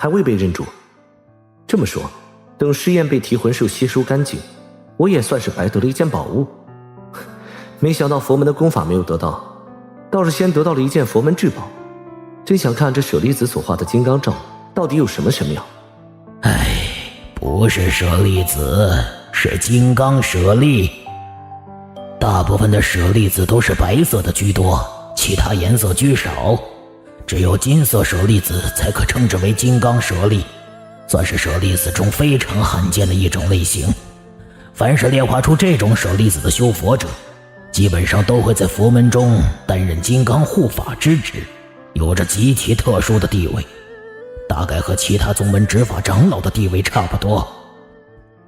还未被认住。这么说，等尸焰被提魂兽吸收干净，我也算是白得了一件宝物。没想到佛门的功法没有得到，倒是先得到了一件佛门至宝。真想看这舍利子所画的金刚罩到底有什么神妙。不是舍利子，是金刚舍利。大部分的舍利子都是白色的居多，其他颜色居少，只有金色舍利子才可称之为金刚舍利，算是舍利子中非常罕见的一种类型。凡是炼化出这种舍利子的修佛者，基本上都会在佛门中担任金刚护法之职，有着极其特殊的地位，大概和其他宗门执法长老的地位差不多。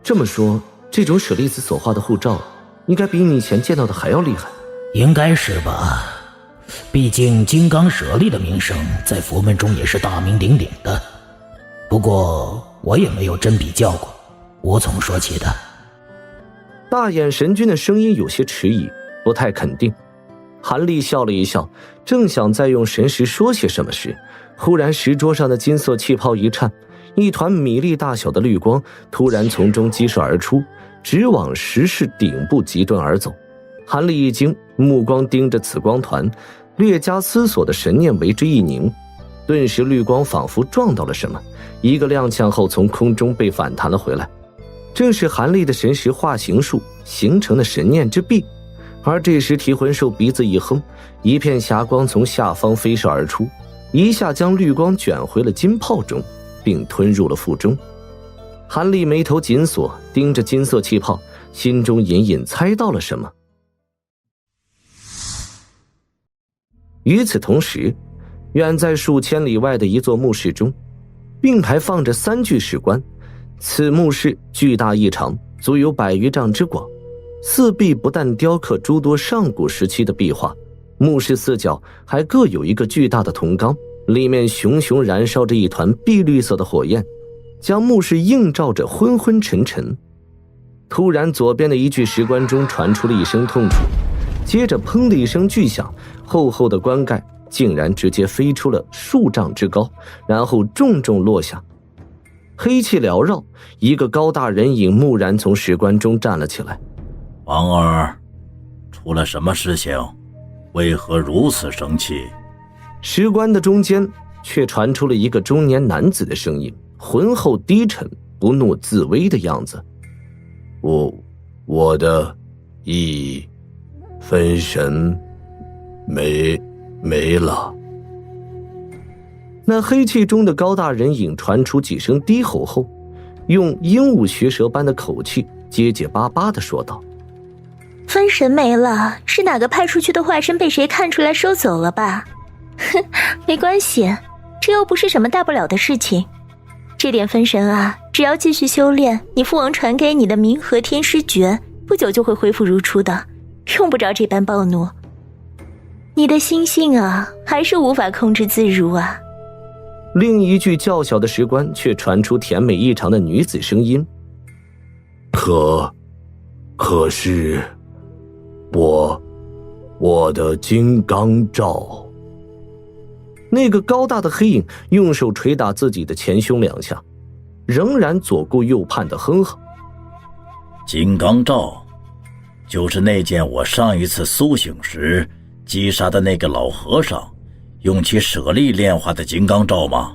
这么说，这种舍利子所画的护罩应该比你以前见到的还要厉害。应该是吧，毕竟金刚舍利的名声在佛门中也是大名鼎鼎的。不过我也没有真比较过，无从说起的。大眼神君的声音有些迟疑，不太肯定。韩立笑了一笑，正想再用神识说些什么时，忽然石桌上的金色气泡一颤，一团米粒大小的绿光突然从中激射而出，直往石室顶部急遁而走。韩立一惊，目光盯着此光团，略加思索的神念为之一凝，顿时绿光仿佛撞到了什么，一个踉跄后从空中被反弹了回来。正是韩立的神识化形术形成的神念之臂。而这时提魂兽鼻子一哼，一片霞光从下方飞射而出，一下将绿光卷回了金泡中，并吞入了腹中。韩立眉头紧锁，盯着金色气泡，心中隐隐猜到了什么。与此同时，远在数千里外的一座墓室中，并排放着3具石棺。此墓室巨大异常，足有100余丈之广，四壁不但雕刻诸多上古时期的壁画，墓室4角还各有一个巨大的铜缸，里面熊熊燃烧着一团碧绿色的火焰，将墓室映照着昏昏沉沉。突然，左边的一具石棺中传出了一声痛楚，接着砰的一声巨响，厚厚的棺盖竟然直接飞出了数丈之高，然后重重落下。黑气缭绕，一个高大人影蓦然从石棺中站了起来。王儿，出了什么事情？为何如此生气？石棺的中间却传出了一个中年男子的声音，浑厚低沉，不怒自威的样子。我的一分神没了。那黑气中的高大人影传出几声低吼后，用鹦鹉学舌般的口气结结巴巴地说道：分神没了，是哪个派出去的化身被谁看出来收走了吧？哼，没关系，这又不是什么大不了的事情。这点分神啊，只要继续修炼，你父王传给你的冥河天师诀，不久就会恢复如初的，用不着这般暴怒。你的心性啊，还是无法控制自如啊。另一具较小的石棺却传出甜美异常的女子声音：可是我的金刚罩。那个高大的黑影用手捶打自己的前胸2下，仍然左顾右盼的哼哼。金刚罩就是那件我上一次苏醒时击杀的那个老和尚用其舍利炼化的金刚罩吗？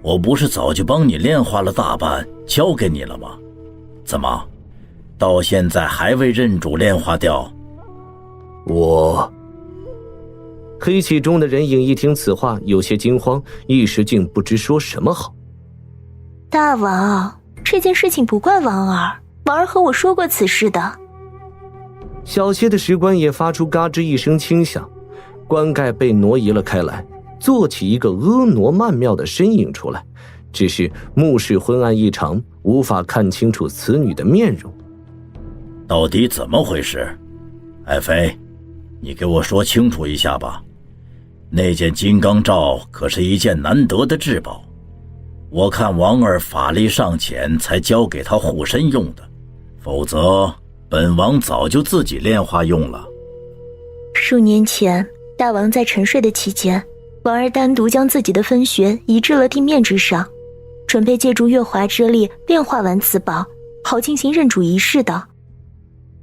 我不是早就帮你炼化了大半交给你了吗？怎么到现在还未认主炼化掉？黑气中的人影一听此话，有些惊慌，一时竟不知说什么好。大王，这件事情不怪王儿，王儿和我说过此事的。小些的石棺也发出嘎吱一声轻响，棺盖被挪移了开来，坐起一个婀娜曼妙的身影出来，只是目视昏暗异常，无法看清楚此女的面容。到底怎么回事？爱妃，你给我说清楚一下吧。那件金刚罩可是一件难得的至宝，我看王儿法力尚浅，才交给他护身用的，否则本王早就自己炼化用了。数年前，大王在沉睡的期间，王儿单独将自己的分穴移至了地面之上，准备借助月华之力炼化完此宝，好进行认主仪式的。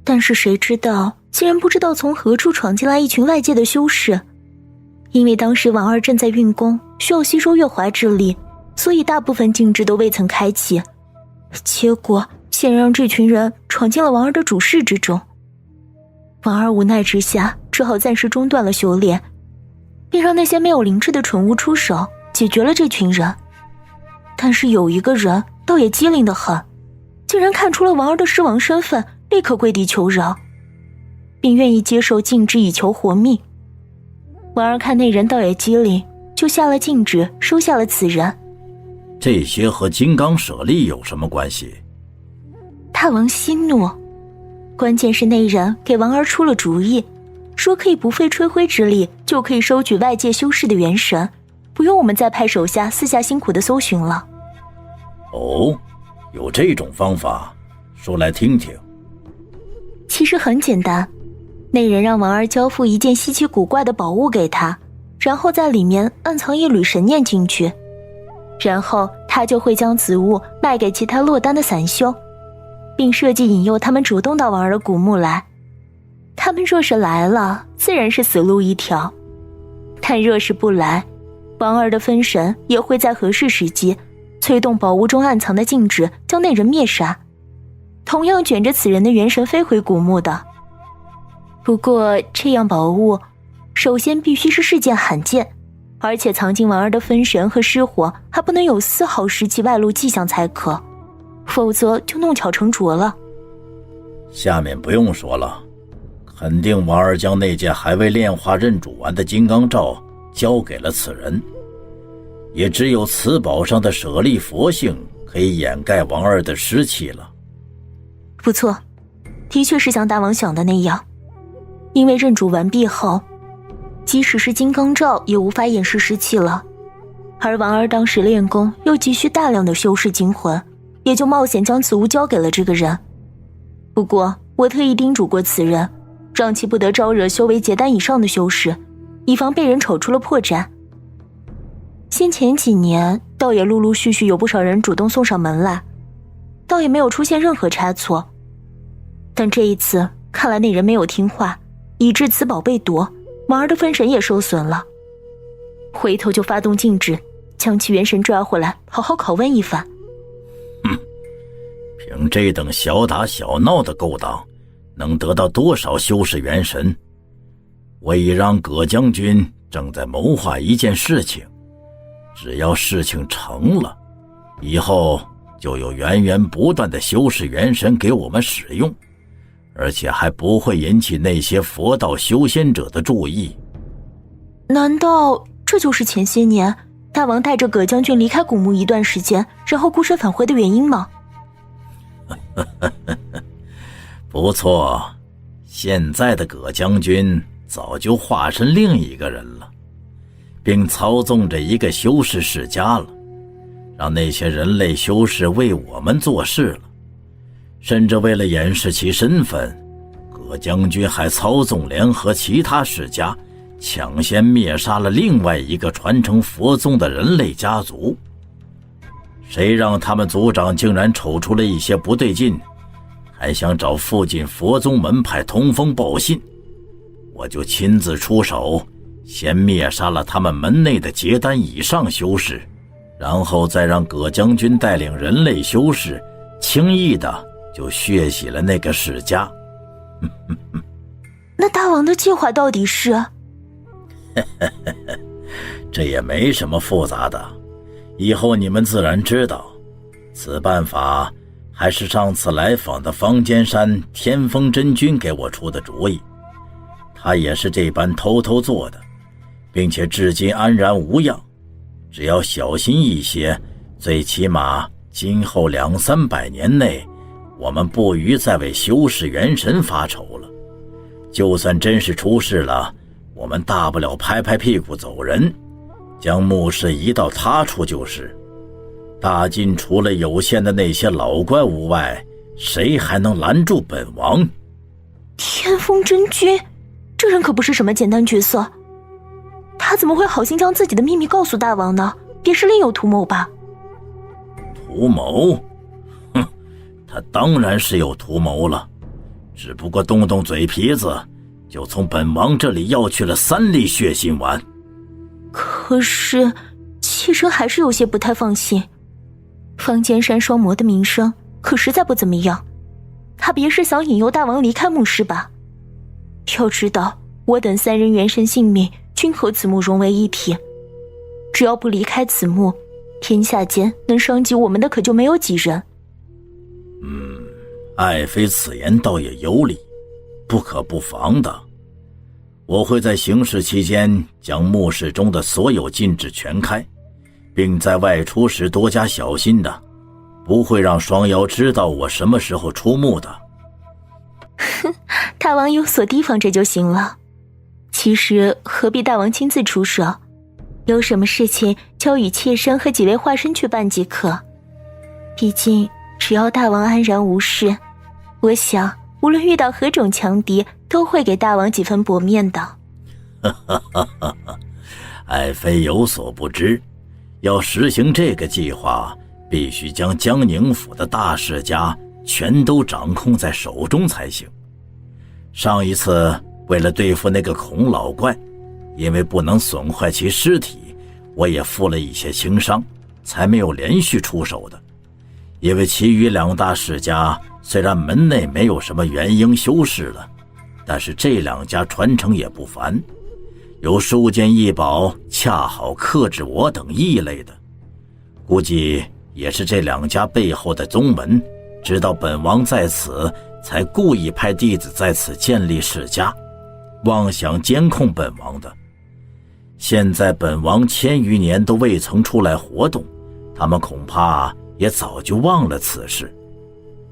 但是谁知道，竟然不知道从何处闯进来一群外界的修士。因为当时王儿正在运功，需要吸收月华之力，所以大部分禁制都未曾开启。结果显然让这群人闯进了王儿的主室之中。王儿无奈之下，只好暂时中断了修炼，并让那些没有灵智的蠢物出手解决了这群人。但是有一个人倒也机灵得很，竟然看出了王儿的尸王身份，立刻跪地求饶，并愿意接受禁制以求活命。王儿看那人倒也机灵，就下了禁制，收下了此人。这些和金刚舍利有什么关系？大王息怒，关键是那人给王儿出了主意，说可以不费吹灰之力就可以收取外界修士的元神，不用我们再派手下私下辛苦的搜寻了。哦，有这种方法，说来听听。其实很简单，那人让王儿交付一件稀奇古怪的宝物给他，然后在里面暗藏一缕神念进去，然后他就会将此物卖给其他落单的散修，并设计引诱他们主动到王儿的古墓来。他们若是来了，自然是死路一条，但若是不来，王儿的分神也会在合适时机催动宝物中暗藏的禁制，将那人灭杀，同样卷着此人的元神飞回古墓的。不过这样宝物首先必须是世件罕见，而且藏进王儿的分神和尸火还不能有丝毫时期外露迹象才可，否则就弄巧成拙了。下面不用说了，肯定王儿将那件还未炼化认主完的金刚罩交给了此人，也只有此宝上的舍利佛性可以掩盖王儿的尸气了。不错，的确是像大王想的那样，因为认主完毕后，即使是金刚罩也无法掩饰尸气了，而王儿当时练功又急需大量的修士精魂，也就冒险将此物交给了这个人。不过我特意叮嘱过此人，让其不得招惹修为结丹以上的修士，以防被人瞅出了破绽。先前几年倒也陆陆续续有不少人主动送上门来，倒也没有出现任何差错，但这一次看来那人没有听话，以致此宝被夺，王儿的分神也受损了。回头就发动禁制，将其元神抓回来，好好拷问一番。凭这等小打小闹的勾当，能得到多少修士元神？我已让葛将军正在谋划一件事情，只要事情成了，以后就有源源不断的修士元神给我们使用，而且还不会引起那些佛道修仙者的注意。难道这就是前些年大王带着葛将军离开古墓一段时间，然后孤身返回的原因吗？不错，现在的葛将军早就化身另一个人了，并操纵着一个修士世家了，让那些人类修士为我们做事了。甚至为了掩饰其身份，葛将军还操纵联合其他世家，抢先灭杀了另外一个传承佛宗的人类家族。谁让他们族长竟然瞅出了一些不对劲，还想找附近佛宗门派通风报信，我就亲自出手，先灭杀了他们门内的结丹以上修士，然后再让葛将军带领人类修士轻易的就血洗了那个世家。那大王的计划到底是？这也没什么复杂的，以后你们自然知道。此办法还是上次来访的方尖山天风真君给我出的主意，他也是这般偷偷做的，并且至今安然无恙。只要小心一些，最起码今后200-300年内，我们不余再为修士元神发愁了。就算真是出事了，我们大不了拍拍屁股走人，将墓室移到他处就是。大晋除了有限的那些老怪物外，谁还能拦住本王？天风真君，这人可不是什么简单角色。他怎么会好心将自己的秘密告诉大王呢？别是另有图谋吧？图谋？哼，他当然是有图谋了，只不过动动嘴皮子，就从本王这里要去了3粒血心丸。可是妾身还是有些不太放心，方尖山双魔的名声可实在不怎么样，他别是想引诱大王离开墓室吧？要知道，我等3人元神性命均和此墓融为一体，只要不离开此墓，天下间能伤及我们的可就没有几人。爱妃此言倒也有理，不可不防的。我会在行事期间将墓室中的所有禁制全开，并在外出时多加小心的，不会让双妖知道我什么时候出墓的。大王有所提防，这就行了。其实何必大王亲自出手？有什么事情交与妾身和几位化身去办即可。毕竟只要大王安然无事，我想无论遇到何种强敌，都会给大王几分薄面的。爱妃有所不知，要实行这个计划，必须将江宁府的大世家全都掌控在手中才行。上一次为了对付那个孔老怪，因为不能损坏其尸体，我也负了一些轻伤，才没有连续出手的。因为其余2大世家虽然门内没有什么元婴修士了，但是这2家传承也不凡，有数件异宝恰好克制我等异类的。估计也是这2家背后的宗门知道本王在此，才故意派弟子在此建立世家，妄想监控本王的。现在本王1000余年都未曾出来活动，他们恐怕也早就忘了此事。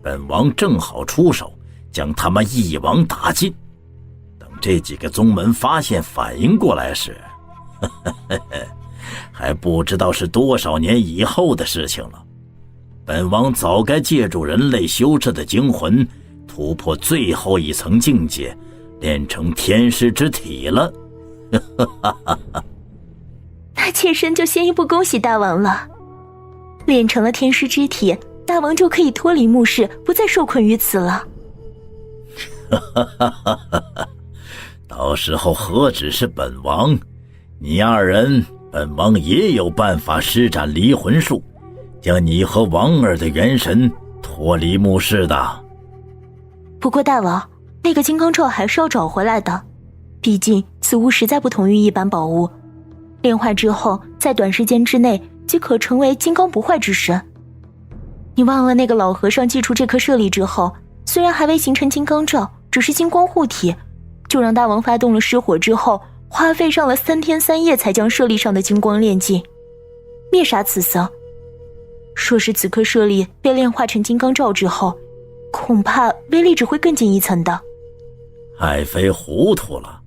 本王正好出手，将他们一网打尽。等这几个宗门发现反应过来时，还不知道是多少年以后的事情了。本王早该借助人类修制的精魂，突破最后一层境界，练成天师之体了。那妾身就先一步恭喜大王了。练成了天师之体，大王就可以脱离墓室，不再受困于此了。到时候何止是本王，你2人，本王也有办法施展离魂术，将你和王儿的元神脱离墓室的。不过大王，那个金刚罩还是要找回来的，毕竟此物实在不同于一般宝物，炼化之后在短时间之内即可成为金刚不坏之身。你忘了那个老和尚祭出这颗舍利之后，虽然还未形成金刚罩，只是金光护体，就让大王发动了失火之后，花费上了3天3夜才将舍利上的金光炼尽，灭杀此僧。说是此颗舍利被炼化成金刚罩之后，恐怕威力只会更进一层的。爱妃糊涂了，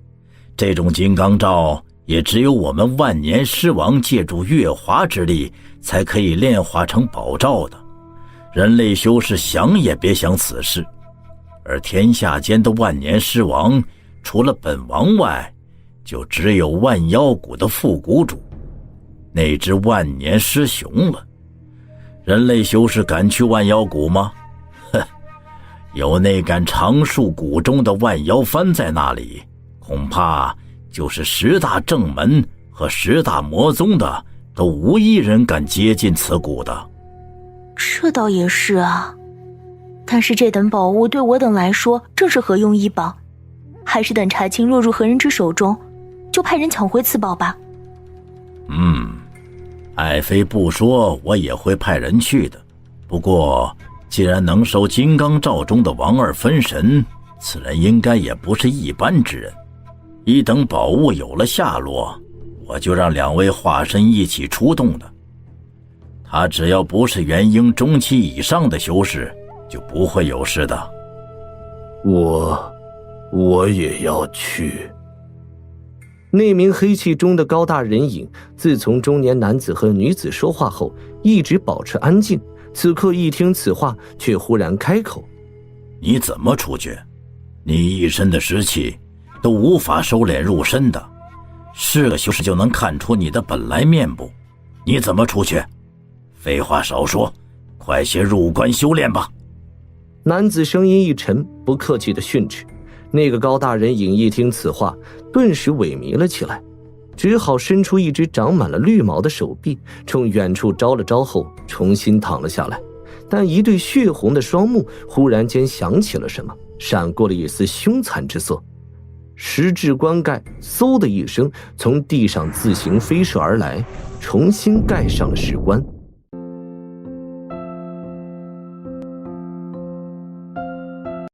这种金刚罩也只有我们万年尸王借助月华之力才可以炼化成宝罩的，人类修士想也别想此事。而天下间的万年尸王，除了本王外，就只有万妖谷的副谷主，那只万年尸熊了。人类修士敢去万妖谷吗？有那杆长树谷中的万妖幡在那里，恐怕就是10大正门和10大魔宗的都无一人敢接近此谷的。这倒也是啊，但是这等宝物对我等来说正是合用异宝，还是等查清落入何人之手中，就派人抢回此宝吧。爱妃不说，我也会派人去的。不过既然能收金刚罩中的王二分神，此人应该也不是一般之人。一等宝物有了下落，我就让2位化身一起出动的。他只要不是元婴中期以上的修士，就不会有事的。我也要去。那名黑气中的高大人影，自从中年男子和女子说话后，一直保持安静。此刻一听此话，却忽然开口：“你怎么出绝？你一身的湿气都无法收敛入身的，是个修士就能看出你的本来面目，你怎么出去？废话少说，快些入关修炼吧。男子声音一沉，不客气地训斥。那个高大人影一听此话，顿时萎靡了起来，只好伸出一只长满了绿毛的手臂，冲远处招了招后，重新躺了下来。但一对血红的双目忽然间想起了什么，闪过了一丝凶残之色。石质棺盖嗖的一声从地上自行飞射而来，重新盖上了石棺。